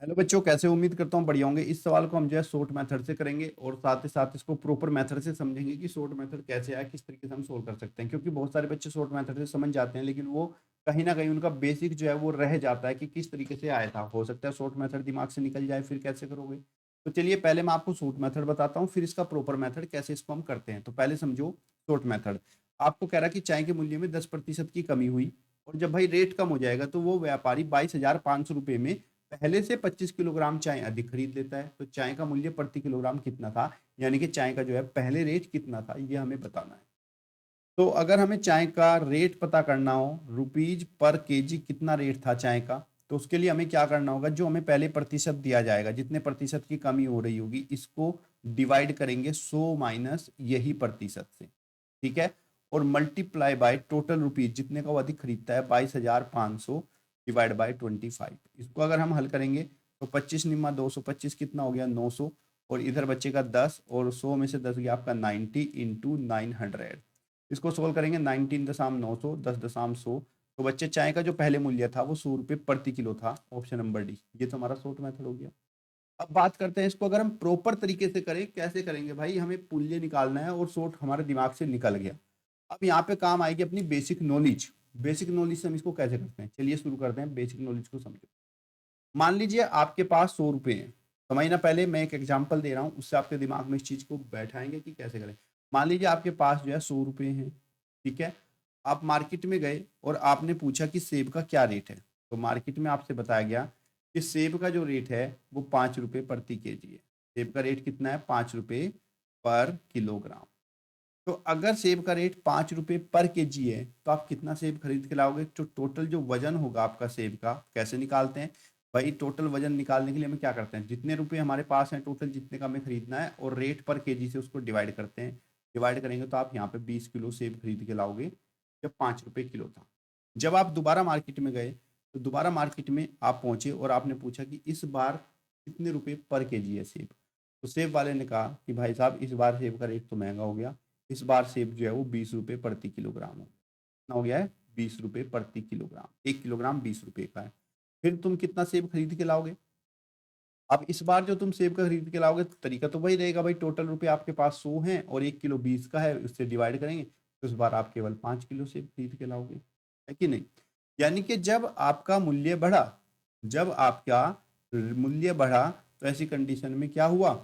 Hello बच्चों, कैसे हो? उम्मीद करता हूँ बढ़िया होंगे। इस सवाल को हम जो है शॉर्ट मेथड से करेंगे और साथ ही साथ इसको प्रॉपर मेथड से समझेंगे कि शॉर्ट मेथड कैसे है, किस तरीके से हम सोल्व कर सकते हैं। क्योंकि बहुत सारे बच्चे शॉर्ट मेथड से समझ जाते हैं, लेकिन वो कहीं ना कहीं उनका बेसिक जो है वो रह जाता है कि किस तरीके से आया था। हो सकता है शॉर्ट मेथड दिमाग से निकल जाए, फिर कैसे करोगे? तो चलिए पहले मैं आपको शॉर्ट मेथड बताता हूँ, फिर इसका प्रॉपर मेथड कैसे इसको हम करते हैं। तो पहले समझो शॉर्ट मेथड। आपको कह रहा कि चाय के मूल्य में 10% की कमी हुई, और जब भाई रेट कम हो जाएगा तो वो व्यापारी 22,500 रुपये में पहले से 25 किलोग्राम चाय अधिक खरीद लेता है। तो चाय का मूल्य प्रति किलोग्राम कितना था, यानी कि चाय का जो है पहले रेट कितना था, ये हमें बताना है। तो अगर हमें चाय का रेट पता करना हो, रुपीज पर केजी कितना रेट था चाय का, तो उसके लिए हमें क्या करना होगा, जो हमें पहले प्रतिशत दिया जाएगा, जितने प्रतिशत की कमी हो रही होगी, इसको डिवाइड करेंगे 100 माइनस यही प्रतिशत से। ठीक है। और मल्टीप्लाई बाय टोटल रुपीज, जितने का वो अधिक खरीदता है 22,500 डिवाइड बाय 25। इसको अगर हम हल करेंगे तो 25 निम्मा 225 कितना हो गया, 900। और इधर बचेगा 10, और 100 में से 10 गया आपका 90 इंटू 900। इसको सोल्व करेंगे 19,900 10,100। तो बच्चे चाय का जो पहले मूल्य था वो 100 रुपये प्रति किलो था, ऑप्शन नंबर डी। ये तो हमारा शॉर्ट मेथड हो गया। अब बात करते हैं इसको अगर हम प्रॉपर तरीके से करें, कैसे करेंगे भाई, हमें मूल्य निकालना है और शॉर्ट हमारे दिमाग से निकल गया। अब यहाँ पे काम आएगी अपनी बेसिक नॉलेज। बेसिक नॉलेज से हम इसको कैसे करते हैं, चलिए शुरू करते हैं बेसिक नॉलेज को समझो। मान लीजिए आपके पास 100 रुपये हैं। समझना, पहले मैं एक एग्जाम्पल दे रहा हूँ, उससे आपके दिमाग में इस चीज को बैठाएंगे कि कैसे करें। मान लीजिए आपके पास जो है 100 रुपये हैं। ठीक है। आप मार्केट में गए और आपने पूछा कि सेब का क्या रेट है। तो मार्केट में आपसे बताया गया कि सेब का जो रेट है वो 5 रुपये प्रति केजी है। सेब का रेट कितना है, 5 रुपये पर किलोग्राम। तो अगर सेब का रेट 5 रुपये पर केजी है तो आप कितना सेब खरीद के लाओगे? तो टोटल जो वजन होगा आपका सेब का, कैसे निकालते हैं भाई? टोटल वजन निकालने के लिए हमें क्या करते हैं, जितने रुपए हमारे पास हैं टोटल, जितने का हमें खरीदना है, और रेट पर केजी से उसको डिवाइड करते हैं। डिवाइड करेंगे तो आप यहाँ पे 20 किलो सेब खरीद के लाओगे, जब 5 रुपये किलो था। जब आप दोबारा मार्केट में गए तो दोबारा मार्केट में आप पहुंचे और आपने पूछा कि इस बार कितने रुपए पर केजी है सेब। तो सेब वाले ने कहा कि भाई साहब इस बार सेब का रेट तो महंगा हो गया, इस बार सेब जो है वो 20 रुपये प्रति किलोग्राम हो, कितना हो गया है, 20 रुपये प्रति किलोग्राम। 1 किलोग्राम 20 रुपये का है। फिर तुम कितना सेब खरीद के लाओगे? अब इस बार जो तुम सेब का खरीद के लाओगे तो तरीका तो वही रहेगा भाई, टोटल रुपए आपके पास 100 हैं और 1 किलो 20 का है, उससे डिवाइड करेंगे तो इस बार आप केवल 5 किलो सेब खरीद के लाओगे, है कि नहीं? यानी कि जब आपका मूल्य बढ़ा, जब आपका मूल्य बढ़ा तो ऐसी कंडीशन में क्या हुआ,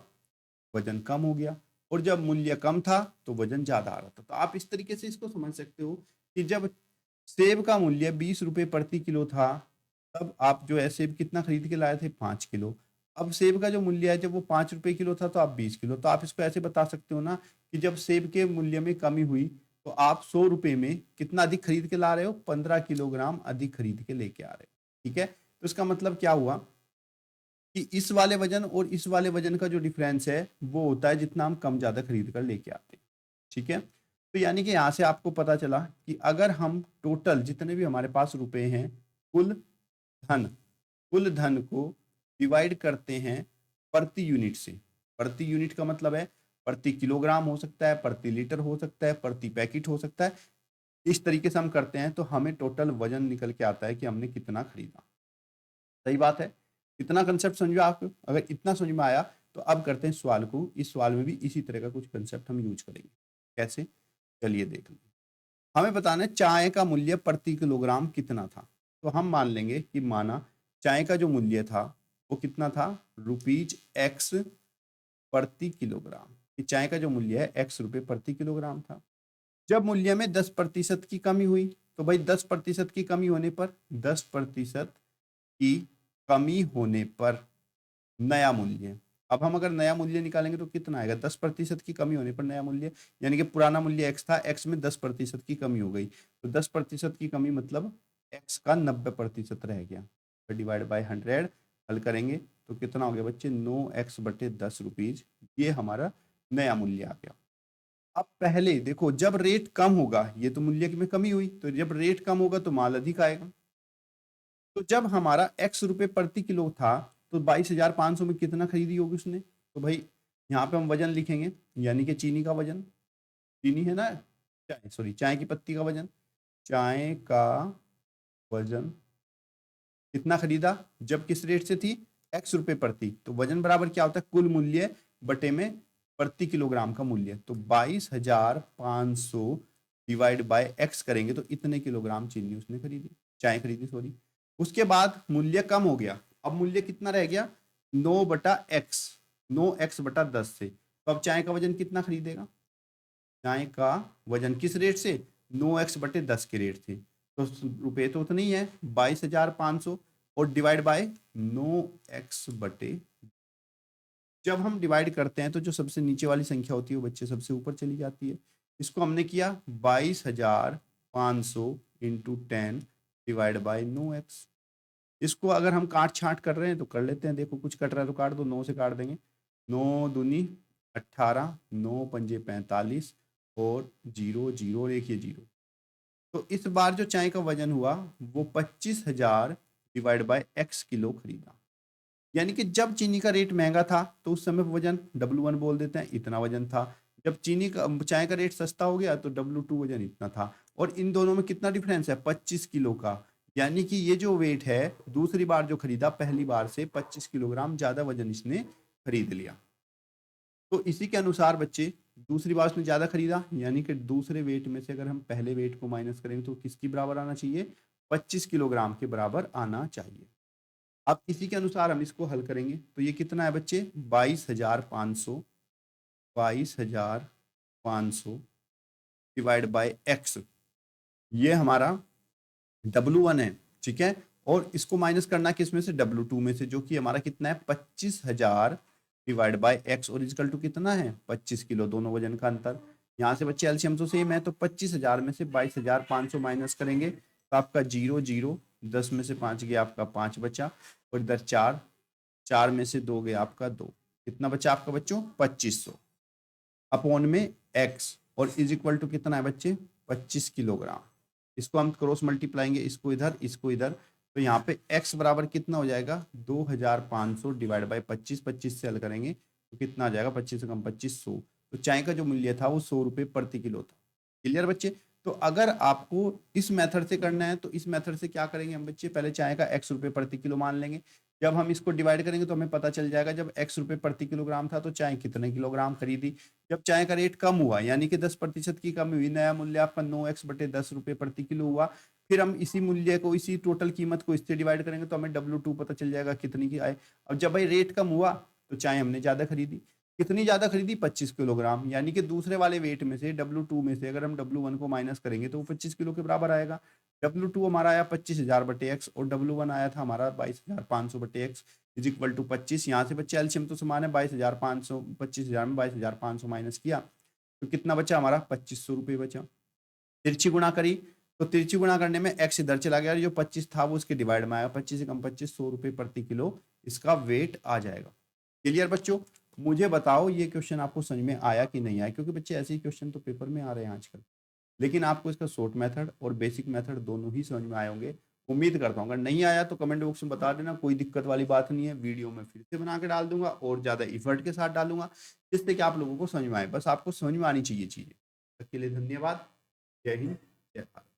वजन कम हो गया। और जब मूल्य कम था तो वजन ज्यादा आ रहा था। तो आप इस तरीके से इसको समझ सकते हो कि जब सेब का मूल्य 20 रुपये प्रति किलो था, तब आप जो है सेब कितना खरीद के लाए थे, 5 किलो। अब सेब का जो मूल्य है जब वो 5 रुपए किलो था तो आप 20 किलो। तो आप इसको ऐसे बता सकते हो ना कि जब सेब के मूल्य में कमी हुई तो आप 100 रुपए में कितना अधिक खरीद के ला रहे हो, 15 किलोग्राम अधिक खरीद के लेके आ रहे हो। ठीक है। तो इसका मतलब क्या हुआ कि इस वाले वजन और इस वाले वजन का जो डिफरेंस है वो होता है जितना हम कम ज्यादा खरीद कर लेके आते हैं। ठीक है। तो यानी कि यहां से आपको पता चला कि अगर हम टोटल जितने भी हमारे पास रुपए हैं, कुल धन, कुल धन को डिवाइड करते हैं प्रति यूनिट से। प्रति यूनिट का मतलब है प्रति किलोग्राम हो सकता है, प्रति लीटर हो सकता है, प्रति पैकेट हो सकता है। इस तरीके से हम करते हैं तो हमें टोटल वजन निकल के आता है कि हमने कितना खरीदा। सही बात है। इतना कंसेप्ट समझो आप, अगर इतना समझ में आया तो अब करते हैं सवाल को। इस सवाल में भी इसी तरह का कुछ कंसेप्ट हम यूज करेंगे। कैसे, चलिए देख लें। हमें बताना है चाय का मूल्य प्रति किलोग्राम कितना था। तो हम मान लेंगे कि माना चाय का जो मूल्य था वो कितना था, रुपीज एक्स प्रति किलोग्राम। कि चाय का जो मूल्य है ₹X प्रति किलोग्राम था। जब मूल्य में 10% की कमी हुई, तो भाई 10% की कमी होने पर, 10% की कमी होने पर नया मूल्य, अब हम अगर नया मूल्य निकालेंगे तो कितना आएगा, 10% की कमी होने पर नया मूल्य, यानी कि पुराना मूल्य एक्स था, एक्स में 10% की कमी हो गई, तो 10% की कमी मतलब एक्स का 90% रह गया। डिवाइड बाय 100 हल करेंगे तो कितना हो गया बच्चे, 9x/10 रुपीज। ये हमारा नया मूल्य आ गया। अब पहले देखो, जब रेट कम होगा, ये तो मूल्य में कमी हुई, तो जब रेट कम होगा तो माल अधिक आएगा। तो जब हमारा ₹X प्रति किलो था तो 22,500 में कितना खरीदी होगी उसने? तो भाई यहाँ पे हम वजन लिखेंगे, यानी कि चीनी का वजन, चीनी है ना, चाय, सॉरी, चाय की पत्ती का वजन। चाय का वजन कितना खरीदा, जब किस रेट से थी, x रुपए प्रति, तो वजन बराबर क्या होता है कुल मूल्य बटे में प्रति किलोग्राम का मूल्य, तो 22,500 डिवाइड बाय x करेंगे तो इतने किलोग्राम चीनी उसने खरीदी, चाय खरीदी सॉरी। उसके बाद मूल्य कम हो गया, अब मूल्य कितना रह गया 9/x, 9x/10 से, तो अब चाय का वजन कितना खरीदेगा, चाय का वजन किस रेट से 9x/10 के रेट से, तो रुपए तो उतने ही है 22,500 और डिवाइड बाय 9x/, जब हम डिवाइड करते हैं तो जो सबसे नीचे वाली संख्या होती है वो बच्चे सबसे ऊपर चली जाती है। इसको हमने किया 22,500 इंटू 10 डिवाइड बाई 9x। इसको अगर हम काट छाट कर रहे हैं तो कर लेते हैं, देखो कुछ कट रहा है तो काट दो, 9 से काट देंगे, 9 दूनी 18, 9 पंजे 45 और 0 0 देखिए 0। तो इस बार जो चाय का वजन हुआ वो 25,000 डिवाइड बाय x किलो खरीदा, यानी कि जब चीनी का रेट महंगा था तो उस समय वजन W1 बोल देते हैं इतना वजन था, जब चीनी का चाय का रेट सस्ता हो गया तो W2 वजन इतना था, और इन दोनों में कितना डिफरेंस है 25 किलो का, यानी कि ये जो वेट है दूसरी बार जो खरीदा पहली बार से 25 किलोग्राम ज्यादा वजन इसने खरीद लिया। तो इसी के अनुसार बच्चे दूसरी बार उसने ज्यादा खरीदा, यानी कि दूसरे वेट में से अगर हम पहले वेट को माइनस करेंगे तो किसकी बराबर आना चाहिए 25 किलोग्राम के बराबर आना चाहिए। अब इसी के अनुसार हम इसको हल करेंगे तो ये कितना है बच्चे 22,500, 22,500 डिवाइड बाय x, ये हमारा W1 है, ठीक है, और इसको माइनस करना किस में से W2 में से, जो कि हमारा कितना है 25,000 डिवाइड बाय x और इजकल टू कितना है 25 किलो, दोनों वजन का अंतर। यहाँ से बच्चे एलसीएम तो सेम है, तो 25,000 में से 22,500 माइनस करेंगे तो आपका 0 0, 10 में से 5 गया आपका 5 बचा, और इधर 4, 4 में से 2 गया आपका 2, कितना बचा आपका बच्चों 2500 अपॉन में x, और इज इक्वल टू कितना है बच्चे 25 किलोग्राम। इसको हम क्रॉस मल्टीप्लाएंगे, इसको इधर इसको इधर, तो यहाँ पे x बराबर कितना हो जाएगा 2,500 डिवाइड बाई 25, 25 से हल करेंगे तो कितना आ जाएगा 25 से कम 2500, तो चाय का जो मूल्य था वो 100 रुपये प्रति किलो था। क्लियर बच्चे, तो अगर आपको इस मेथड से करना है तो इस मेथड से क्या करेंगे हम बच्चे, पहले चाय का x रुपये प्रति किलो मान लेंगे, जब हम इसको डिवाइड करेंगे तो हमें पता चल जाएगा जब x रुपये प्रति किलोग्राम था तो चाय कितने किलोग्राम खरीदी, जब चाय का रेट कम हुआ यानी कि 10% की कमी हुई, नया मूल्य आपका 9x/10 रुपये प्रति किलो हुआ, फिर हम इसी मूल्य को इसी टोटल कीमत को इससे डिवाइड करेंगे तो हमें W2 पता चल जाएगा कितनी की आए। अब जब भाई रेट कम हुआ तो चाय हमने ज्यादा खरीदी, कितनी ज्यादा खरीदी 25 किलोग्राम, यानी कि दूसरे वाले वेट में से W2 में से अगर हम W1 को माइनस करेंगे तो वो 25 किलो के बराबर आएगा। W2 हमारा आया 25,000/x और W1 आया था हमारा 22,500/x इज इक्वल टू 25। यहाँ से बच्चे एलसीएम तो समान है 22,500, 25,000 में 22,500 माइनस किया तो कितना बचा हमारा 2500 रुपये बचा। तिरछी गुणा करी तो तिरछी गुणा करने में x इधर चला गया, जो 25 था वो उसके डिवाइड में आया, 25 से कम 25, 100 रुपये प्रति किलो इसका वेट आ जाएगा। क्लियर बच्चों, मुझे बताओ ये क्वेश्चन आपको समझ में आया कि नहीं आया, क्योंकि बच्चे ऐसे ही क्वेश्चन तो पेपर में आ रहे हैं आजकल, लेकिन आपको इसका शॉर्ट मेथड और बेसिक मेथड दोनों ही समझ में आए होंगे, उम्मीद करता हूँ। अगर नहीं आया तो कमेंट बॉक्स में बता देना, कोई दिक्कत वाली बात नहीं है, वीडियो में फिर से बना के डाल दूंगा और ज़्यादा इफर्ट के साथ डालूंगा जिससे कि आप लोगों को समझ में आए, बस आपको समझ में आनी चाहिए चीज़ें। तब के लिए धन्यवाद, जय हिंद, जय भारत।